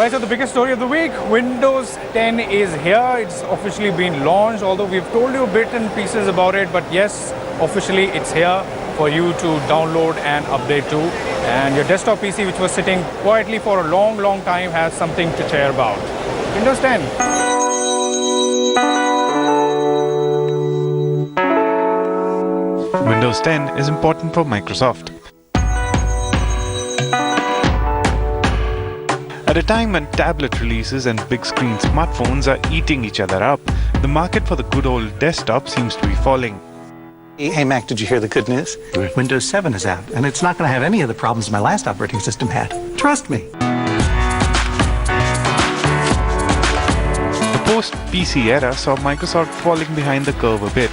Alright, so the biggest story of the week, Windows 10 is here. It's officially been launched, although we've told you bits and pieces about it, but yes, officially it's here for you to download and update to. And your desktop PC, which was sitting quietly for a long time, has something to cheer about. Windows 10. Windows 10 is important for Microsoft. At a time when tablet releases and big screen smartphones are eating each other up, the market for the good old desktop seems to be falling. Hey Mac, did you hear the good news? Windows 7 is out, and it's not going to have any of the problems my last operating system had. Trust me. The post-PC era saw Microsoft falling behind the curve a bit.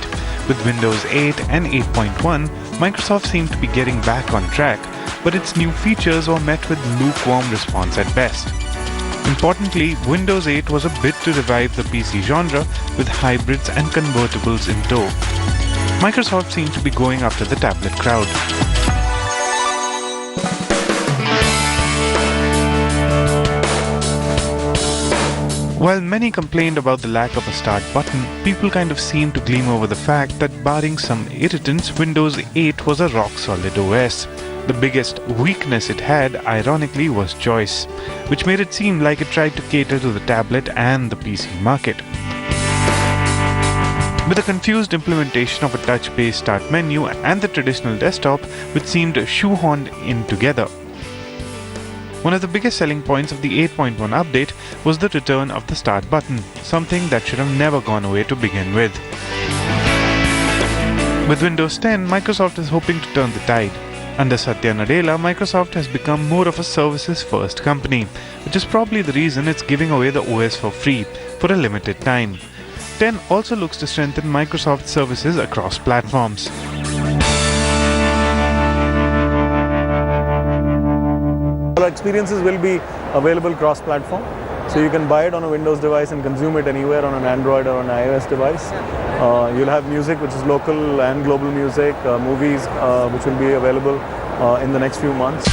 With Windows 8 and 8.1, Microsoft seemed to be getting back on track, but its new features were met with lukewarm response at best. Importantly, Windows 8 was a bid to revive the PC genre with hybrids and convertibles in tow. Microsoft seems to be going after the tablet crowd. While many complained about the lack of a start button, people kind of seemed to gleam over the fact that barring some irritants, Windows 8 was a rock-solid OS. The biggest weakness it had, ironically, was choice, which made it seem like it tried to cater to the tablet and the PC market. With a confused implementation of a touch-based start menu and the traditional desktop, which seemed shoehorned in together. One of the biggest selling points of the 8.1 update was the return of the start button, something that should have never gone away to begin with. With Windows 10, Microsoft is hoping to turn the tide. Under Satya Nadella, Microsoft has become more of a services-first company, which is probably the reason it's giving away the OS for free for a limited time. 10 also looks to strengthen Microsoft services across platforms. Our experiences will be available cross-platform, so you can buy it on a Windows device and consume it anywhere on an Android or an iOS device. You'll have music which is local and global music, movies which will be available in the next few months.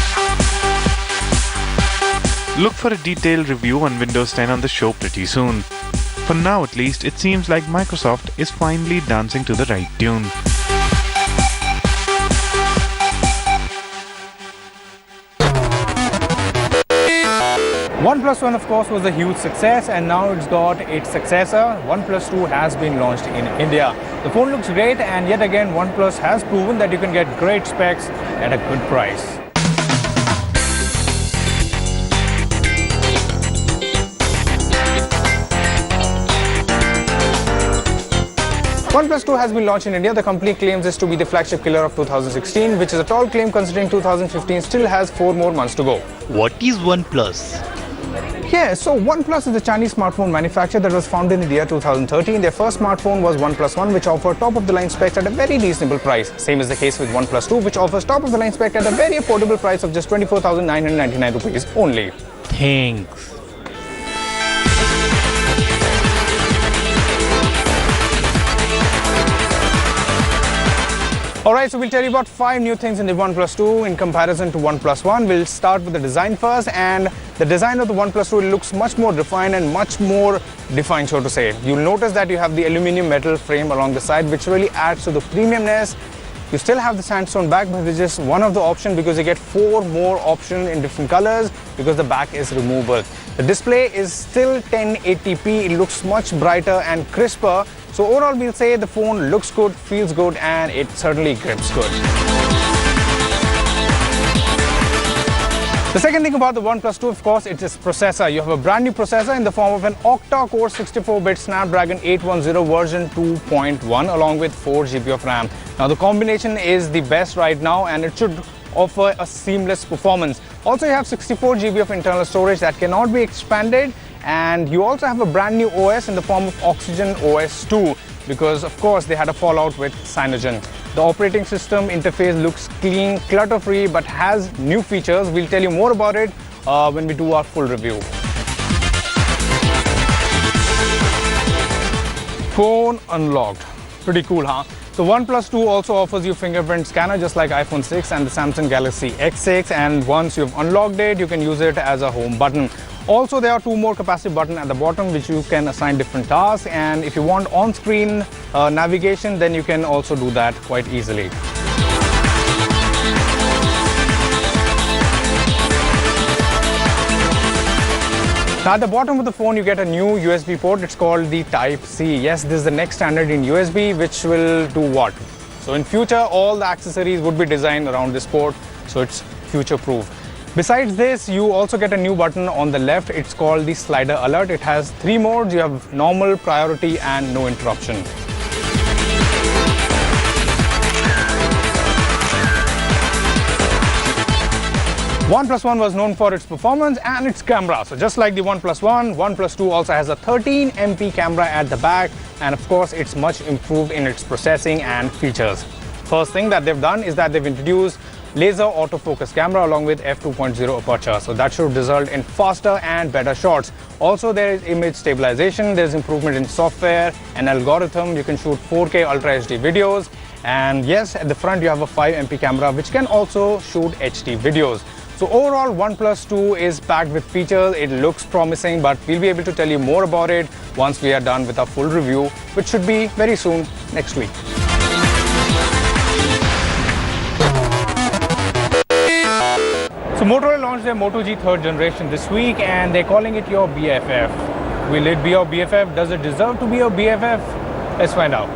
Look for a detailed review on Windows 10 on the show pretty soon. For now at least, it seems like Microsoft is finally dancing to the right tune. OnePlus One, of course, was a huge success, and now it's got its successor. OnePlus 2 has been launched in India. The phone looks great, and yet again, OnePlus has proven that you can get great specs at a good price. OnePlus 2 has been launched in India. The company claims this to be the flagship killer of 2016, which is a tall claim considering 2015 still has 4 more months to go. What is OnePlus? Yeah, so OnePlus is a Chinese smartphone manufacturer that was founded in the year 2013. Their first smartphone was OnePlus One, which offered top-of-the-line specs at a very reasonable price. Same is the case with OnePlus 2, which offers top-of-the-line spec at a very affordable price of just 24,999 rupees only. Thanks. Alright, so we'll tell you about 5 new things in the OnePlus 2 in comparison to OnePlus One. We'll start with the design first, and the design of the OnePlus 2 looks much more refined and much more defined, so to say. You'll notice that you have the aluminum metal frame along the side, which really adds to the premiumness. You still have the sandstone back, but it's just one of the options because you get 4 more options in different colors because the back is removable. The display is still 1080p. It looks much brighter and crisper. So overall, we'll say the phone looks good, feels good, and it certainly grips good. The second thing about the OnePlus 2, of course, it's its processor. You have a brand new processor in the form of an octa-core 64-bit Snapdragon 810 version 2.1 along with 4 GB of RAM. Now the combination is the best right now, and it should offer a seamless performance. Also, you have 64 GB of internal storage that cannot be expanded, and you also have a brand new OS in the form of Oxygen OS 2 because, of course, they had a fallout with Cyanogen. The operating system interface looks clean, clutter-free, but has new features. We'll tell you more about it when we do our full review. Phone unlocked. Pretty cool, huh? The OnePlus 2 also offers you fingerprint scanner just like iPhone 6 and the Samsung Galaxy S6, and once you've unlocked it, you can use it as a home button. Also, there are two more capacitive buttons at the bottom which you can assign different tasks, and if you want on-screen navigation, then you can also do that quite easily. Now at the bottom of the phone you get a new USB port. It's called the Type-C. Yes, this is the next standard in USB, which will do what? So in future all the accessories would be designed around this port, so it's future-proof. Besides this, you also get a new button on the left. It's called the slider alert. It has 3 modes. You have normal, priority and no interruption. OnePlus One was known for its performance and its camera. So just like the OnePlus One, OnePlus 2 also has a 13 MP camera at the back, and of course it's much improved in its processing and features. First thing that they've done is that they've introduced laser autofocus camera along with f2.0 aperture. So that should result in faster and better shots. Also there is image stabilization, there's improvement in software and algorithm. You can shoot 4K Ultra HD videos. And yes, at the front you have a 5 MP camera which can also shoot HD videos. So overall, OnePlus 2 is packed with features. It looks promising, but we'll be able to tell you more about it once we are done with our full review, which should be very soon next week. So Motorola launched their Moto G 3rd generation this week, and they're calling it your BFF. Will it be your BFF? Does it deserve to be your BFF? Let's find out.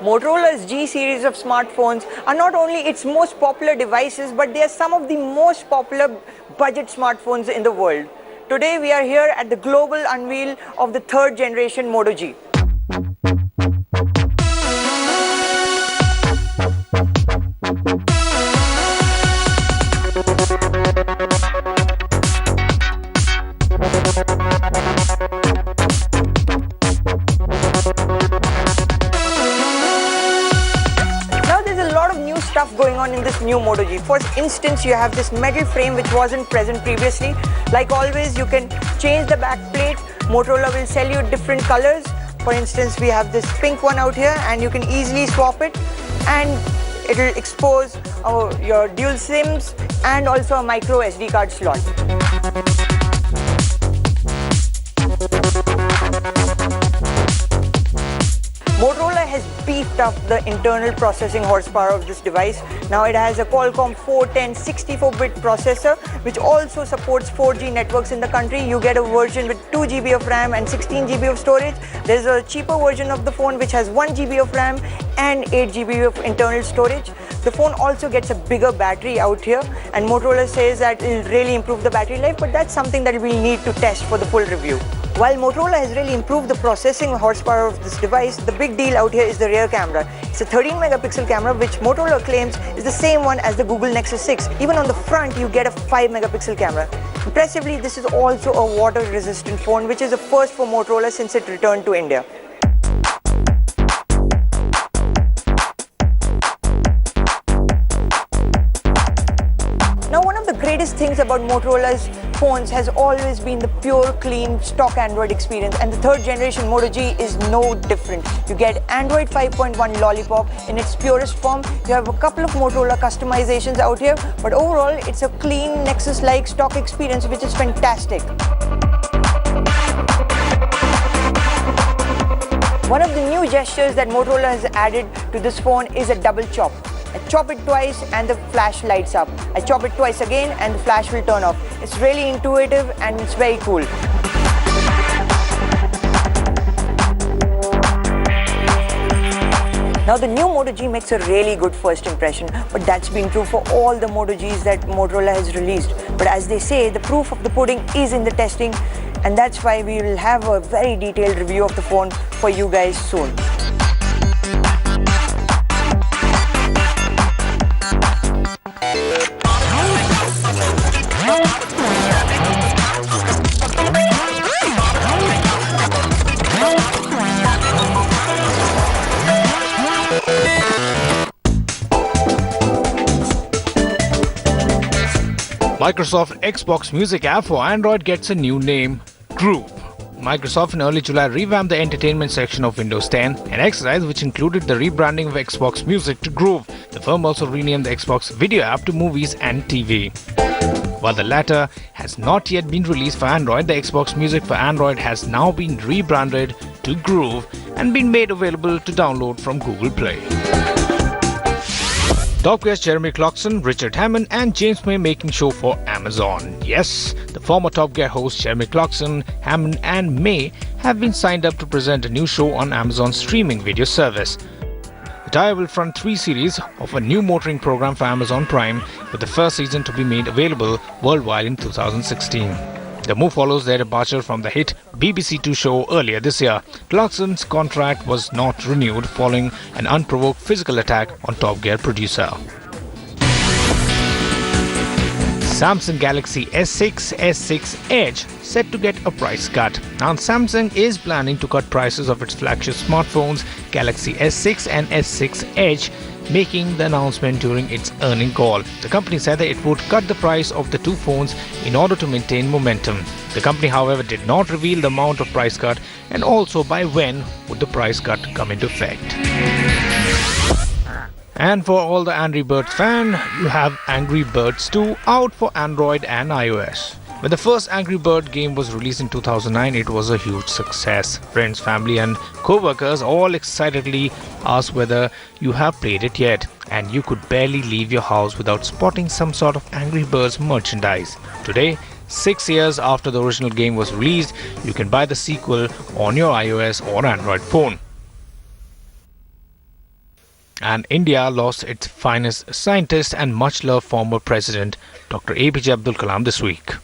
Motorola's G series of smartphones are not only its most popular devices, but they are some of the most popular budget smartphones in the world. Today we are here at the global unveil of the 3rd generation Moto G. Stuff going on in this new Moto G. For instance, you have this metal frame which wasn't present previously. Like always, you can change the back plate. Motorola will sell you different colors. For instance, we have this pink one out here, and you can easily swap it, and it will expose your dual SIMs and also a micro SD card slot. Motorola has beefed up the internal processing horsepower of this device. Now it has a Qualcomm 410 64-bit processor, which also supports 4G networks in the country. You get a version with 2 GB of RAM and 16 GB of storage. There's a cheaper version of the phone which has 1 GB of RAM and 8 GB of internal storage. The phone also gets a bigger battery out here, and Motorola says that it will really improve the battery life, but that's something that we'll need to test for the full review. While Motorola has really improved the processing horsepower of this device, the big deal out here is the rear camera. It's a 13 megapixel camera which Motorola claims is the same one as the Google Nexus 6. Even on the front you get a 5 megapixel camera. Impressively, this is also a water resistant phone, which is a first for Motorola since it returned to India. Now, one of the greatest things about Motorola's phones has always been the pure, clean, stock Android experience, and the 3rd generation Moto G is no different. You get Android 5.1 Lollipop in its purest form. You have a couple of Motorola customizations out here, but overall it's a clean, Nexus-like stock experience, which is fantastic. One of the new gestures that Motorola has added to this phone is a double chop. I chop it twice and the flash lights up. I chop it twice again and the flash will turn off. It's really intuitive and it's very cool. Now the new Moto G makes a really good first impression, but that's been true for all the Moto Gs that Motorola has released. But as they say, the proof of the pudding is in the testing, and that's why we will have a very detailed review of the phone for you guys soon. Microsoft Xbox Music app for Android gets a new name, Groove. Microsoft in early July revamped the entertainment section of Windows 10, an exercise which included the rebranding of Xbox Music to Groove. The firm also renamed the Xbox Video app to Movies and TV. While the latter has not yet been released for Android, the Xbox Music for Android has now been rebranded to Groove and been made available to download from Google Play. Top guests Jeremy Clarkson, Richard Hammond and James May making show for Amazon. Yes, the former Top Gear hosts Jeremy Clarkson, Hammond and May have been signed up to present a new show on Amazon's streaming video service. The tie will front 3 series of a new motoring program for Amazon Prime, with the first season to be made available worldwide in 2016. The move follows their departure from the hit BBC Two show earlier this year. Clarkson's contract was not renewed following an unprovoked physical attack on Top Gear producer. Samsung Galaxy S6, S6 Edge set to get a price cut. Now Samsung is planning to cut prices of its flagship smartphones Galaxy S6 and S6 Edge, making the announcement during its earnings call. The company said that it would cut the price of the two phones in order to maintain momentum. The company, however, did not reveal the amount of price cut and also by when would the price cut come into effect. And for all the Angry Birds fan, you have Angry Birds 2 out for Android and iOS. When the first Angry Bird game was released in 2009, it was a huge success. Friends, family and co-workers all excitedly asked whether you have played it yet, and you could barely leave your house without spotting some sort of Angry Birds merchandise. Today, 6 years after the original game was released, you can buy the sequel on your iOS or Android phone. And India lost its finest scientist and much-loved former president, Dr. APJ Abdul Kalam, this week.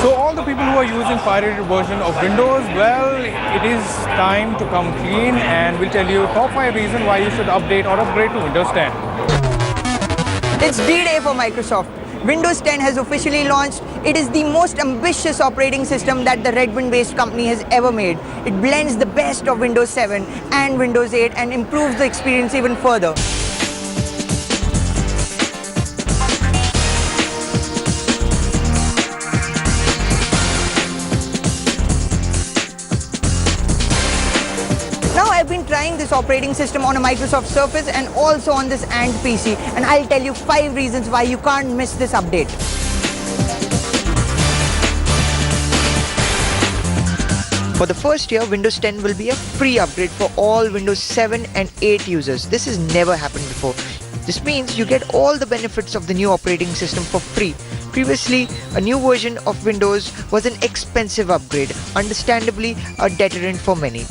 So all the people who are using pirated version of Windows, well, it is time to come clean, and we'll tell you top 5 reasons why you should update or upgrade to Windows 10. It's D-Day for Microsoft. Windows 10 has officially launched. It is the most ambitious operating system that the Redmond-based company has ever made. It blends the best of Windows 7 and Windows 8 and improves the experience even further. I've been trying this operating system on a Microsoft Surface and also on this AND PC, and I'll tell you 5 reasons why you can't miss this update. For the first year, Windows 10 will be a free upgrade for all Windows 7 and 8 users. This has never happened before. This means you get all the benefits of the new operating system for free. Previously, a new version of Windows was an expensive upgrade, understandably a deterrent for many.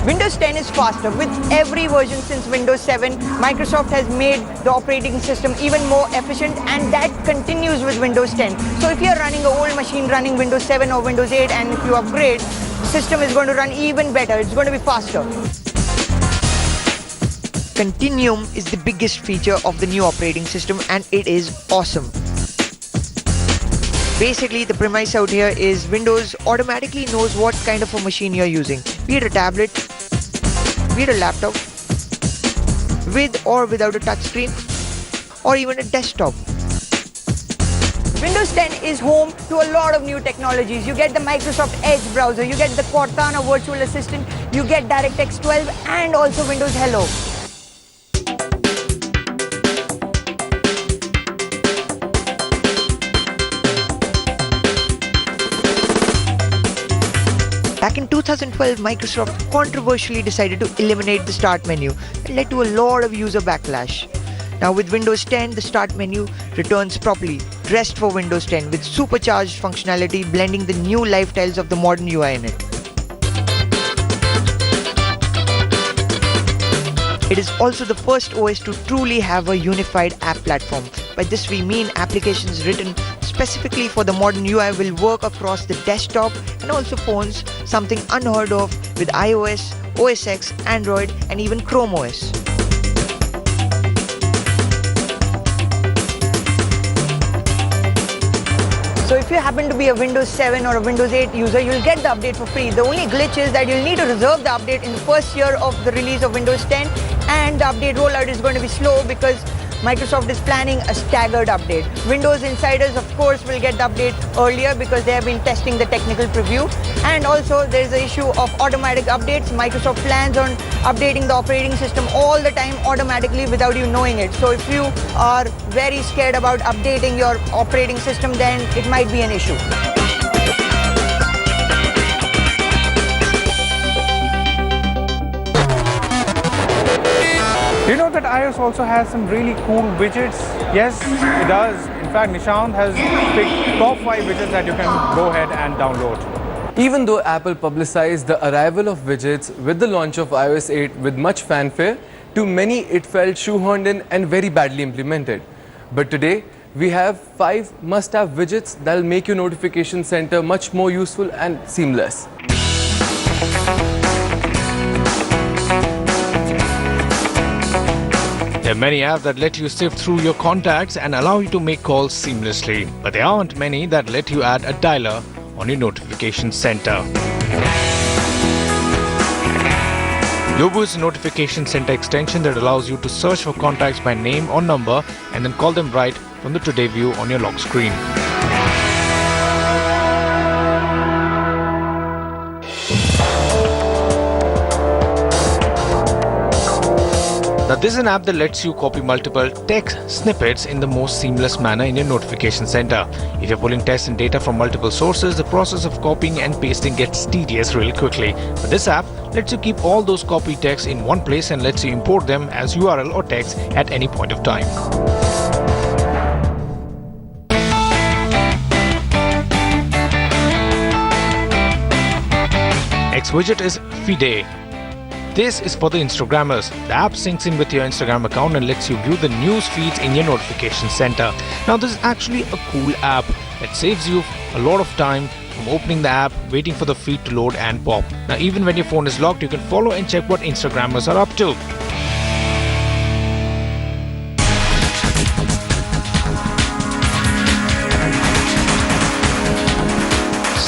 Windows 10 is faster. With every version since Windows 7, Microsoft has made the operating system even more efficient, and that continues with Windows 10. So if you're running an old machine running Windows 7 or Windows 8, and if you upgrade, the system is going to run even better. It's going to be faster. Continuum is the biggest feature of the new operating system, and it is awesome. Basically, the premise out here is Windows automatically knows what kind of a machine you're using, be it a tablet, be it a laptop, with or without a touchscreen, or even a desktop. Windows 10 is home to a lot of new technologies. You get the Microsoft Edge browser, you get the Cortana virtual assistant, you get DirectX 12 and also Windows Hello. Back in 2012, Microsoft controversially decided to eliminate the Start menu and led to a lot of user backlash. Now with Windows 10, the Start menu returns properly, dressed for Windows 10 with supercharged functionality blending the new lifestyles of the modern UI in it. It is also the first OS to truly have a unified app platform. By this we mean applications written specifically for the modern UI will work across the desktop and also phones, something unheard of with iOS, OS X, Android and even Chrome OS. So if you happen to be a Windows 7 or a Windows 8 user, you'll get the update for free. The only glitch is that you'll need to reserve the update in the first year of the release of Windows 10, and the update rollout is going to be slow because Microsoft is planning a staggered update. Windows insiders, of course, will get the update earlier because they have been testing the technical preview. And also, there is the issue of automatic updates. Microsoft plans on updating the operating system all the time automatically without you knowing it. So if you are very scared about updating your operating system, then it might be an issue. Do you know that iOS also has some really cool widgets? Yes, it does. In fact, Nishant has picked top 5 widgets that you can go ahead and download. Even though Apple publicized the arrival of widgets with the launch of iOS 8 with much fanfare, to many it felt shoehorned in and very badly implemented. But today, we have 5 must-have widgets that will make your notification center much more useful and seamless. There are many apps that let you sift through your contacts and allow you to make calls seamlessly, but there aren't many that let you add a dialer on your notification center. Yobo is a notification center extension that allows you to search for contacts by name or number and then call them right from the Today view on your lock screen. Now this is an app that lets you copy multiple text snippets in the most seamless manner in your notification center. If you're pulling text and data from multiple sources, the process of copying and pasting gets tedious really quickly. But this app lets you keep all those copy texts in one place and lets you import them as URL or text at any point of time. Next widget is Feed. This is for the Instagrammers. The app syncs in with your Instagram account and lets you view the news feeds in your notification center. Now this is actually a cool app that saves you a lot of time from opening the app, waiting for the feed to load and pop. Now even when your phone is locked, you can follow and check what Instagrammers are up to.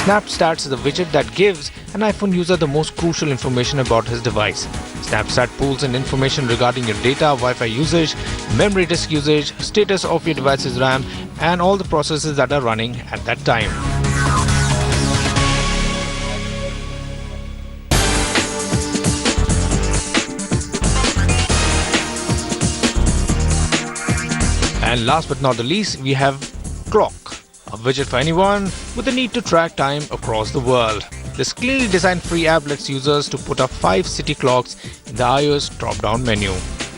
Snapstats is a widget that gives an iPhone user the most crucial information about his device. Snapstat pulls in information regarding your data, Wi-Fi usage, memory disk usage, status of your device's RAM, and all the processes that are running at that time. And last but not the least, we have Clock, a widget for anyone with the need to track time across the world. This clearly designed free app lets users to put up 5 city clocks in the iOS drop-down menu.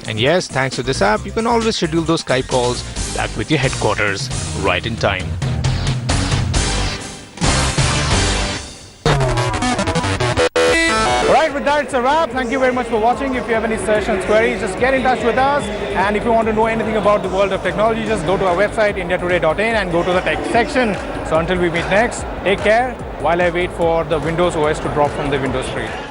And yes, thanks to this app, you can always schedule those Skype calls back with your headquarters right in time. Alright, with that it's a wrap. Thank you very much for watching. If you have any suggestions, queries, just get in touch with us. And if you want to know anything about the world of technology, just go to our website indiatoday.in and go to the tech section. So until we meet next, take care while I wait for the Windows OS to drop from the Windows screen.